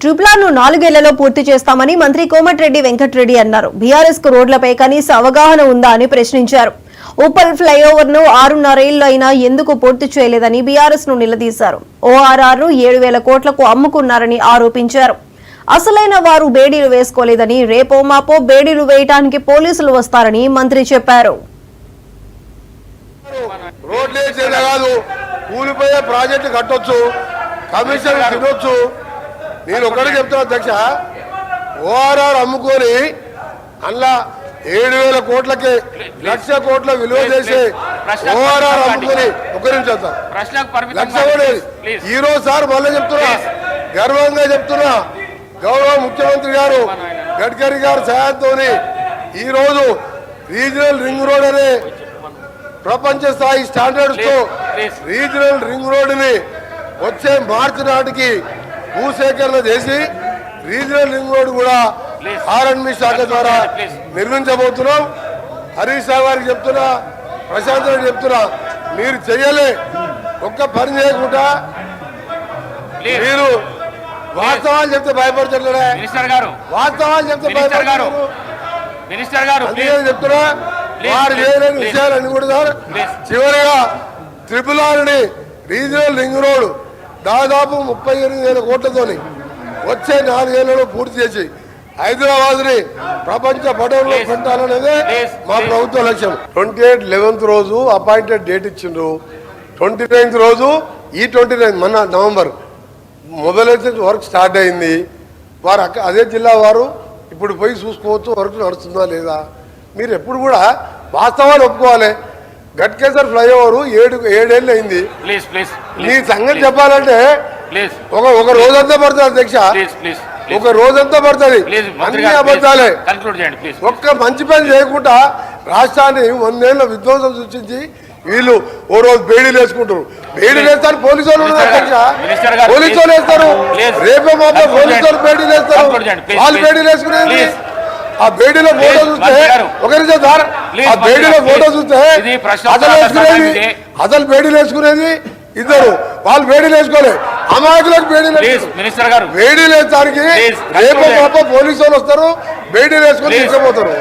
Triple ను 4 ఏళ్లలో పూర్తి చేస్తామని మంత్రి కోమటిరెడ్డి వెంకటరెడ్డి అన్నారు. బీఆర్ఎస్ కు రోడ్లపై కనీస అవగాహన ఉందా అని ప్రశ్నించారు. ఉప్పల్ ఫ్లైఓవర్ ను 6.5 ఏళ్లు అయినా ఎందుకు పూర్తి చేయలేదని బీఆర్ఎస్ ను నిలదీశారు. ఓఆర్ఆర్ ను 7,000 కోట్లకు అమ్ముకున్నారని ఆరోపించారు. అసలైన వారు బేడీలు వేసుకోలేదని, రేపో మాపో బేడీలు వేయడానికి పోలీసులు వస్తారని మంత్రి చెప్పారు. ప్రాజెక్టు కట్టొచ్చు, కమిషన్ తినొచ్చు. నేను ఒకటే చెప్తున్నా అధ్యక్ష, ఓఆర్ఆర్ అమ్ముకొని అందులో 7,000 కోట్లకి 1,00,000 కోట్ల విలువ చేసి ఓఆర్ఆర్ అమ్ముకొని ఈ రోజు సార్ మళ్ళీ చెప్తున్నా, గర్వంగా చెప్తున్నా, గౌరవ ముఖ్యమంత్రి గారు గడ్కరీ గారి సహాయంతో ఈ రోజు రీజనల్ రింగ్ రోడ్ అనే ప్రపంచ స్థాయి స్టాండర్డ్స్ తో రీజనల్ రింగ్ రోడ్ ని వచ్చే మార్చి నాటికి భూసేకరణ చేసి రీజనల్ రింగ్ రోడ్ కూడా ఆర్ఎండ్బి శాఖ ద్వారా నిర్మించబోతున్నాం. హరీష్ రావు గారికి చెప్తున్నా, ప్రశాంత్ రెడ్డి చెప్తున్నా, మీరు చెయ్యలే ఒక్క పని చేయకుండా మీరు వాస్తవాలు చెప్తే భయపడతారు. వాస్తవాలు చెప్తే భయపడతారు. చెప్తున్నా వారు చేయలేని విషయాలన్నీ కూడా సార్. చివరిగా ట్రిపుల్ ని రీజనల్ రింగ్ రోడ్ దాదాపు 38,000 కోట్లతోని వచ్చే 4 ఏళ్లలో పూర్తి చేసి హైదరాబాద్ ని ప్రపంచ పటంలో పెట్టాలనేదే మా ప్రభుత్వ లక్ష్యం. 28/11 రోజు అపాయింటెడ్ డేట్ ఇచ్చిండ్రు. 29th రోజు ఈ 29 మన నవంబర్ మొదలైతే వర్క్ స్టార్ట్ అయింది. వారు అదే జిల్లా వారు ఇప్పుడు పోయి చూసుకోవచ్చు వర్క్ నడుస్తుందా లేదా. మీరు ఎప్పుడు కూడా వాస్తవాలు ఒప్పుకోవాలి. గట్కేసర్ ఫ్లైఓవర్ 7 ఏళ్ళు అయింది. మీ సంగతి చెప్పాలంటే ఒక రోజంతా పడుతుంది అధ్యక్ష, ఒక రోజంతా పడుతుంది. అన్ని అబద్ధాలే. ఒక్క మంచి పని చేయకుండా రాష్ట్రాన్ని 100 ఏళ్ల విధ్వంసం సృష్టించి వీళ్ళు ఓ రోజు బేడీలు వేసుకుంటారు. బేడీలు వేస్తారు పోలీసు వాళ్ళు అధ్యక్ష, పోలీసు వాళ్ళు వేస్తారు. రేపే మాపే పోలీసు వాళ్ళు బేడీలు వేస్తారు. వాళ్ళు బేడీలు వేసుకునేది ఆ బేడీలో ఫోటో చూస్తే ఒకరితో సార్, ఆ బేడీలో ఫోటో చూస్తే అసలు బేడీలు వేసుకునేది ఇద్దరు, వాళ్ళు బేడీలు వేసుకోలేదు. అమాయకులకు బేడీలు వేడీలు వేయడానికి రేపు పాప పోలీసు వాళ్ళు వస్తారు, బేడీలు వేసుకొని తీసుకుపోతారు.